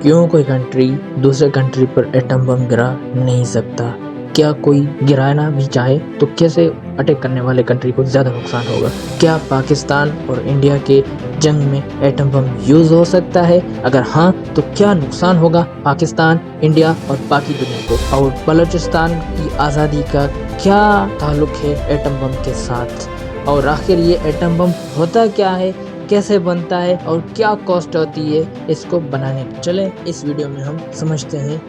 क्यों कोई कंट्री दूसरे कंट्री पर एटम बम गिरा नहीं सकता? क्या कोई गिराना भी चाहे तो कैसे अटैक करने वाले कंट्री को ज़्यादा नुकसान होगा? क्या पाकिस्तान और इंडिया के जंग में एटम बम यूज़ हो सकता है? अगर हाँ तो क्या नुकसान होगा पाकिस्तान, इंडिया और बाकी दुनिया को? और बलूचिस्तान की आज़ादी का क्या ताल्लुक है एटम बम के साथ? और आखिर ये एटम बम होता क्या है, कैसे बनता है और क्या कॉस्ट होती है इसको बनाने की? चलें इस वीडियो में हम समझते हैं।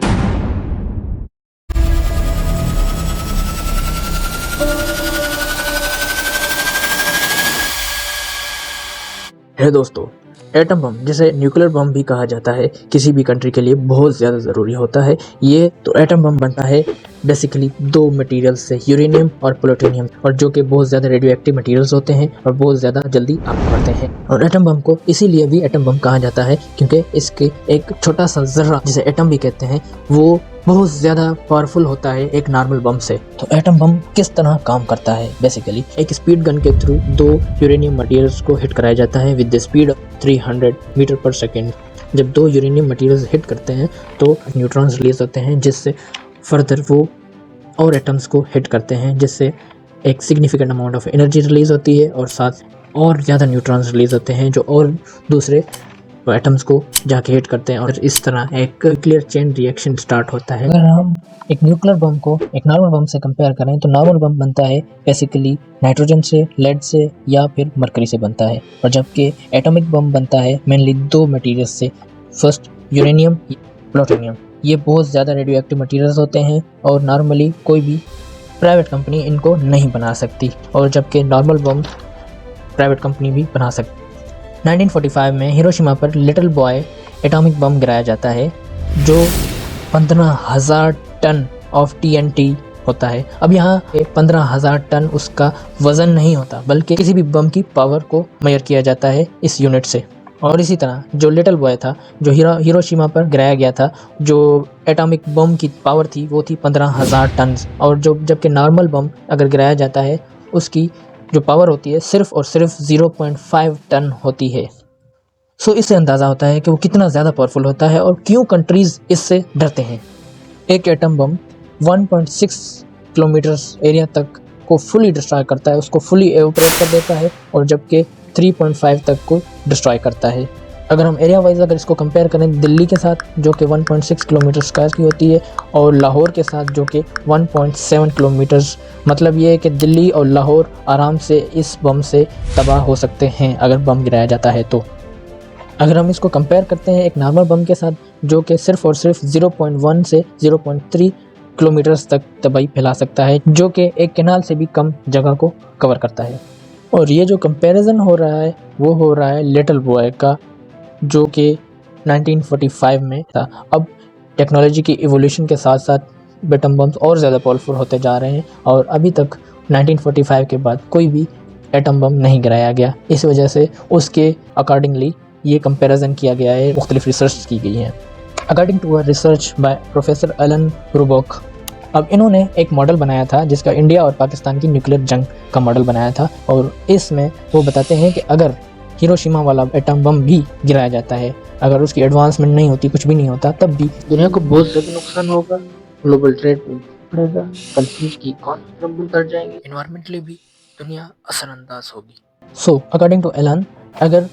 है दोस्तों, एटम बम जिसे न्यूक्लियर बम भी कहा जाता है किसी भी कंट्री के लिए बहुत ज़्यादा ज़रूरी होता है। ये तो एटम बम बनता है बेसिकली दो मटेरियल से, यूरेनियम और प्लूटोनियम, और जो कि बहुत ज़्यादा रेडियो एक्टिव मटेरियल्स होते हैं और बहुत ज़्यादा जल्दी आग बढ़ते हैं। और एटम बम को इसीलिए भी एटम बम कहा जाता है क्योंकि इसके एक छोटा सा जर्रा जिसे एटम भी कहते हैं वो बहुत ज़्यादा पावरफुल होता है एक नॉर्मल बम से। तो एटम बम किस तरह काम करता है? बेसिकली एक स्पीड गन के थ्रू दो यूरेनियम मटेरियल्स को हिट कराया जाता है with the speed of 300 metre per second. जब दो यूरेनियम मटेरियल्स हिट करते हैं तो न्यूट्रॉन्स रिलीज होते हैं जिससे फर्दर वो और एटम्स को हिट करते हैं, जिससे एक significant amount of energy release होती है और साथ और ज़्यादा न्यूट्रॉन्स रिलीज होते हैं जो और दूसरे एटम्स को जाके हिट करते हैं और इस तरह एक क्लियर चेन रिएक्शन स्टार्ट होता है। अगर हम एक न्यूक्लियर बम को एक नॉर्मल बम से कंपेयर करें तो नॉर्मल बम बनता है बेसिकली नाइट्रोजन से, लेड से या फिर मरकरी से बनता है, और जबकि एटॉमिक बम बनता है मेनली दो मटेरियल से, फर्स्ट यूरेनियम, प्लूटोनियम। ये बहुत ज़्यादा रेडियो एक्टिव मटेरियल्स होते हैं और नॉर्मली कोई भी प्राइवेट कंपनी इनको नहीं बना सकती, और जबकि नॉर्मल बम प्राइवेट कंपनी भी बना सकती। 1945 में हिरोशिमा पर लिटिल बॉय एटॉमिक बम गिराया जाता है जो 15,000 टन ऑफ TNT होता है। अब यहाँ 15,000 टन उसका वजन नहीं होता बल्कि किसी भी बम की पावर को मेजर किया जाता है इस यूनिट से। और इसी तरह जो लिटिल बॉय था जो हिरोशिमा पर गिराया गया था, जो एटॉमिक बम की पावर थी वो थी 15,000 टन, और जबकि नॉर्मल बम अगर गिराया जाता है उसकी जो पावर होती है सिर्फ और सिर्फ 0.5 टन होती है। सो इससे अंदाज़ा होता है कि वो कितना ज़्यादा पावरफुल होता है और क्यों कंट्रीज़ इससे डरते हैं। एक एटम बम 1.6 किलोमीटर एरिया तक को फुली डिस्ट्रॉय करता है, उसको फुली एवोपरेट कर देता है, और जबकि 3.5 तक को डिस्ट्रॉय करता है। अगर हम एरिया वाइज अगर इसको कंपेयर करें दिल्ली के साथ जो कि 1.6 किलोमीटर स्क्वायर की होती है और लाहौर के साथ जो कि 1.7 किलोमीटर, मतलब ये है कि दिल्ली और लाहौर आराम से इस बम से तबाह हो सकते हैं अगर बम गिराया जाता है तो। अगर हम इसको कंपेयर करते हैं एक नॉर्मल बम के साथ जो कि सिर्फ और सिर्फ 0.1 से 0.3 किलोमीटर्स तक तबाही फैला सकता है, जो कि एक कैनाल से भी कम जगह को कवर करता है। और ये जो कंपैरिजन हो रहा है वो हो रहा है लिटिल बॉय का जो कि 1945 में था। अब टेक्नोलॉजी की इवोल्यूशन के साथ साथ एटम बम्स और ज़्यादा पावरफुल होते जा रहे हैं और अभी तक 1945 के बाद कोई भी एटम बम नहीं गिराया गया। इस वजह से उसके अकॉर्डिंगली ये कंपैरिजन किया गया है, मुख्तलिफ रिसर्च की गई है। According to a research by professor Allen Rubock, अब इन्होंने एक मॉडल बनाया था जिसका इंडिया और पाकिस्तान की न्यूक्लियर जंग का मॉडल बनाया था, और इसमें वो बताते हैं कि अगर हिरोशिमा वाला एटम बम भी गिराया जाता है, अगर उसकी एडवांसमेंट नहीं होती, कुछ भी नहीं होता, तब भी दुनिया को बहुत ज़्यादा नुकसान होगा। ग्लोबल ट्रेड बढ़ेगा, कंट्रीज की इकॉनमी क्रम्बल कर जाएंगी, एनवायरमेंटली भी दुनिया असरअंदाज होगी। सो अकॉर्डिंग टू एलन, अगर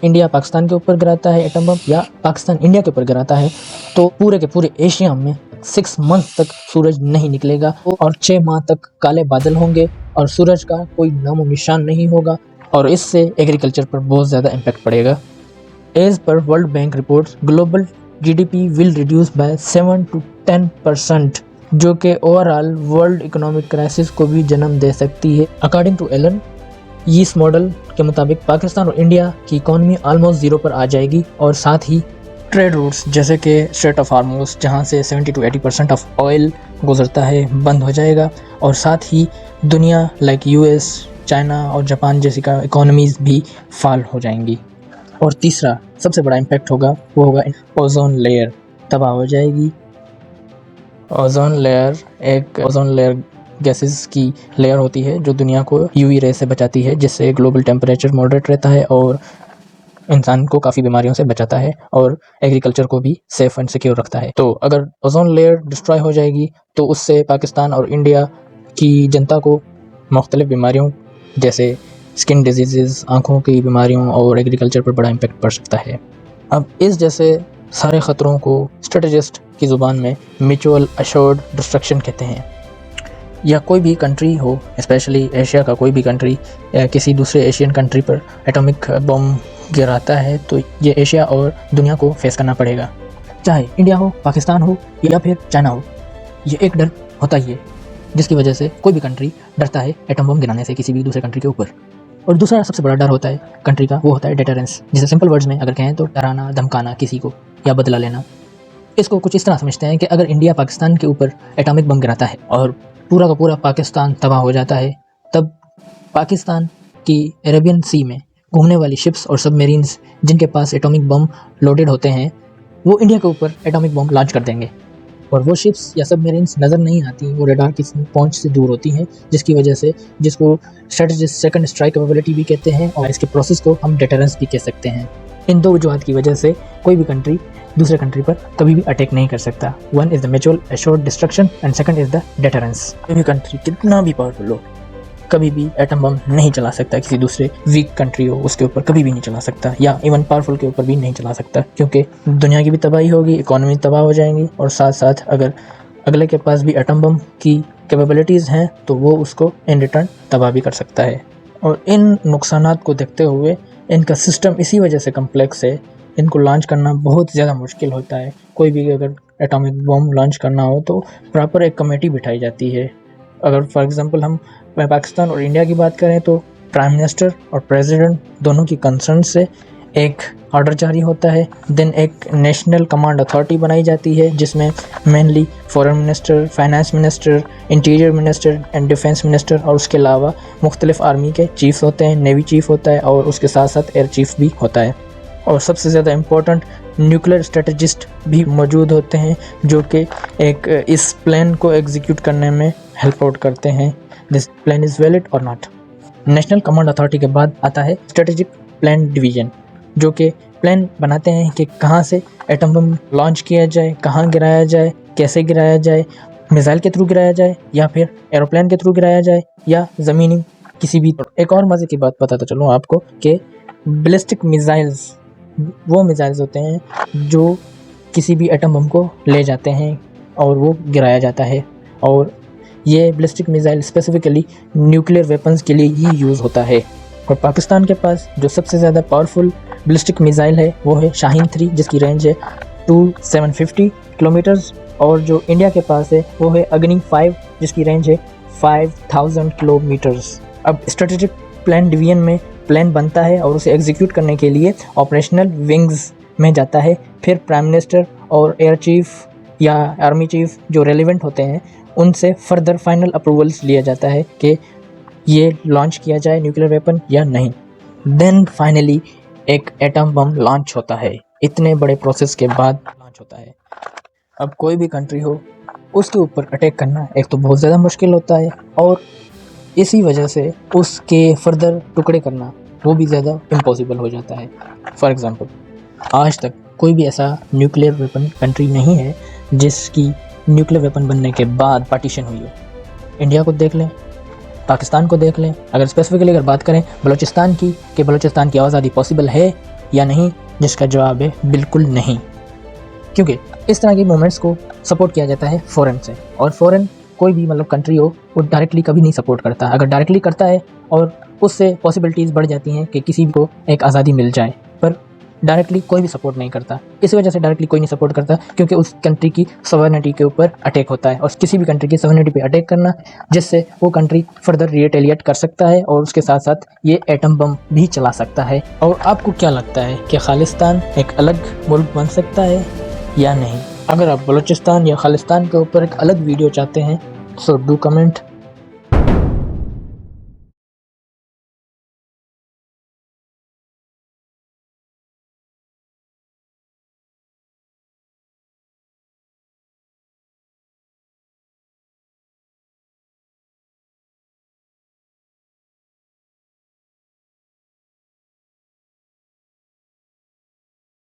इंडिया पाकिस्तान के ऊपर गिराता है एटम बम या पाकिस्तान इंडिया के ऊपर गिराता है तो पूरे के पूरे एशिया में 6 मंथ तक सूरज नहीं निकलेगा और 6 माह तक काले बादल होंगे और सूरज का कोई नामो निशान नहीं होगा, और इससे एग्रीकल्चर पर बहुत ज़्यादा इम्पैक्ट पड़ेगा। As per world bank reports, global GDP will reduce by 7 to 10%, जो कि ओवरऑल वर्ल्ड इकोनॉमिक क्राइसिस को भी जन्म दे सकती है। अकॉर्डिंग टू एलन, इस मॉडल के मुताबिक पाकिस्तान और इंडिया की इकॉनमी ऑलमोस्ट ज़ीरो पर आ जाएगी, और साथ ही ट्रेड रूट्स जैसे कि स्ट्रेट ऑफ हार्मोज जहाँ से 70 to 80% ऑफ ऑयल गुजरता है बंद हो जाएगा, और साथ ही दुनिया लाइक US, चाइना और जापान जैसी का इकोनॉमीज़ भी फॉल हो जाएंगी। और तीसरा सबसे बड़ा इम्पैक्ट होगा वो होगा ओजोन लेयर तबाह हो जाएगी। ओजोन लेयर गैसेस की लेयर होती है जो दुनिया को UV रे से बचाती है, जिससे ग्लोबल टेम्परेचर मॉडरेट रहता है और इंसान को काफ़ी बीमारियों से बचाता है और एग्रीकल्चर को भी सेफ एंड सिक्योर रखता है। तो अगर ओजोन लेयर डिस्ट्रॉय हो जाएगी तो उससे पाकिस्तान और इंडिया की जनता को मुख्तलिफ बीमारियों जैसे स्किन डिजीज़, आँखों की बीमारियों और एग्रीकल्चर पर बड़ा इम्पेक्ट पड़ सकता है। अब इस जैसे सारे ख़तरों को स्ट्रेटजिस्ट की ज़ुबान में म्यूचुअल अश्योर्ड डिस्ट्रक्शन कहते हैं। या कोई भी कंट्री हो, स्पेशली एशिया का कोई भी कंट्री या किसी दूसरे एशियन कंट्री पर एटॉमिक बम गिराता है तो ये एशिया और दुनिया को फेस करना पड़ेगा, चाहे इंडिया हो, पाकिस्तान हो या फिर चाइना हो। ये एक डर होता ही है जिसकी वजह से कोई भी कंट्री डरता है एटम बम गिराने से किसी भी दूसरे कंट्री के ऊपर। और दूसरा सबसे बड़ा डर होता है कंट्री का, वो होता है डेटरेंस, जिसे सिंपल वर्ड्स में अगर कहें तो डराना, धमकाना किसी को या बदला लेना। इसको कुछ इस तरह समझते हैं कि अगर इंडिया पाकिस्तान के ऊपर एटॉमिक बम गिराता है और पूरा का पूरा पाकिस्तान तबाह हो जाता है, तब पाकिस्तान की अरेबियन सी में घूमने वाली शिप्स और सबमरीन्स जिनके पास एटॉमिक बम लोडेड होते हैं, वो इंडिया के ऊपर एटॉमिक बम लॉन्च कर देंगे। और वो शिप्स या सबमरीन्स नज़र नहीं आती, वो रडार की पहुंच से दूर होती हैं, जिसकी वजह से जिसको स्ट्रेटजिस्ट सेकंड स्ट्राइक कैपेबिलिटी भी कहते हैं और इसके प्रोसेस को हम डेटरेंस भी कह सकते हैं। इन दो वजूहत की वजह से कोई भी कंट्री दूसरे कंट्री पर कभी भी अटैक नहीं कर सकता। One is the mutual assured destruction and second is the deterrence. कोई भी कंट्री कितना भी पावरफुल हो, कभी भी एटम बम नहीं चला सकता, किसी दूसरे वीक कंट्री हो उसके ऊपर कभी भी नहीं चला सकता, या इवन पावरफुल के ऊपर भी नहीं चला सकता, क्योंकि दुनिया की भी तबाही होगी, इकोनॉमी तबाह हो जाएंगी और साथ साथ अगर अगले के पास भी एटम बम की कैपेबिलिटीज़ हैं तो वो उसको इन रिटर्न तबाह भी कर सकता है। और इन नुकसानात को देखते हुए इनका सिस्टम इसी वजह से कम्प्लेक्स है, इनको लॉन्च करना बहुत ज़्यादा मुश्किल होता है। कोई भी अगर एटॉमिक बम लॉन्च करना हो तो प्रॉपर एक कमेटी बिठाई जाती है। अगर फॉर एग्जांपल हम पाकिस्तान और इंडिया की बात करें तो प्राइम मिनिस्टर और प्रेसिडेंट दोनों की कंसर्न से एक ऑर्डर जारी होता है, देन एक नेशनल कमांड अथॉरिटी बनाई जाती है जिसमें mainly foreign minister, finance minister, interior minister and defence minister और उसके अलावा मुख्तलिफ आर्मी के चीफ्स होते हैं, नेवी चीफ होता है और उसके साथ साथ एयर चीफ भी होता है। और सबसे ज़्यादा इम्पोर्टेंट न्यूक्लियर स्ट्रेटजिस्ट भी मौजूद होते हैं जो कि एक इस प्लान को एग्जीक्यूट करने में हेल्प आउट करते हैं, दिस प्लान इज़ वैलिड और नॉट। नेशनल कमांड अथॉरिटी के बाद आता है स्ट्रेटेजिक प्लान डिवीज़न, जो कि प्लान बनाते हैं कि कहाँ से एटम बम लॉन्च किया जाए, कहाँ गिराया जाए, कैसे गिराया जाए, मिसाइल के थ्रू गिराया जाए या फिर एरोप्लेन के थ्रू गिराया जाए या ज़मीनी किसी भी। एक और मज़े की बात बताता चलूँ आपको कि बैलिस्टिक मिसाइल्स वो मिसाइल्स होते हैं जो किसी भी एटम बम को ले जाते हैं और वो गिराया जाता है, और ये ballistic missile specifically nuclear weapons के लिए ही यूज़ होता है। और पाकिस्तान के पास जो सबसे ज़्यादा पावरफुल बैलिस्टिक मिसाइल है वो है शाहीन 3 जिसकी रेंज है 2750 किलोमीटर्स, और जो इंडिया के पास है वो है अग्नि 5 जिसकी रेंज है 5000 किलोमीटर्स। अब स्ट्रेटेजिक प्लान डिवीजन में प्लान बनता है और उसे एग्जीक्यूट करने के लिए ऑपरेशनल विंग्स में जाता है, फिर प्राइम मिनिस्टर और एयर चीफ या आर्मी चीफ जो रेलिवेंट होते हैं उनसे फर्दर फाइनल अप्रूवल्स लिया जाता है कि ये लॉन्च किया जाए न्यूक्लियर वेपन या नहीं। देन फाइनली एक एटम बम लॉन्च होता है, इतने बड़े प्रोसेस के बाद लॉन्च होता है। अब कोई भी कंट्री हो उसके ऊपर अटैक करना एक तो बहुत ज़्यादा मुश्किल होता है और इसी वजह से उसके फर्दर टुकड़े करना वो भी ज़्यादा इम्पॉसिबल हो जाता है। फॉर एग्ज़ाम्पल आज तक कोई भी ऐसा न्यूक्लियर वेपन कंट्री नहीं है जिसकी न्यूक्लियर वेपन बनने के बाद पार्टीशन हुई हो। इंडिया को देख लें, पाकिस्तान को देख लें, अगर स्पेसिफिकली अगर बात करें बलूचिस्तान की कि बलूचिस्तान की आज़ादी पॉसिबल है या नहीं, जिसका जवाब है बिल्कुल नहीं, क्योंकि इस तरह के मूवमेंट्स को सपोर्ट किया जाता है फ़ॉरेन से, और फ़ॉरेन कोई भी कंट्री हो वो डायरेक्टली कभी नहीं सपोर्ट करता। अगर डायरेक्टली करता है और उससे पॉसिबिलिटीज़ बढ़ जाती हैं कि किसी को एक आज़ादी मिल जाए, पर डायरेक्टली कोई भी सपोर्ट नहीं करता। इस वजह से डायरेक्टली कोई नहीं सपोर्ट करता क्योंकि उस कंट्री की सॉवरेनिटी के ऊपर अटैक होता है, और किसी भी कंट्री की सॉवरेनिटी पे अटैक करना जिससे वो कंट्री फर्दर रिटेलिएट कर सकता है और उसके साथ साथ ये एटम बम भी चला सकता है। और आपको क्या लगता है कि खालिस्तान एक अलग मुल्क बन सकता है या नहीं? अगर आप बलूचिस्तान या खालिस्तान के ऊपर एक अलग वीडियो चाहते हैं सो डू कमेंट।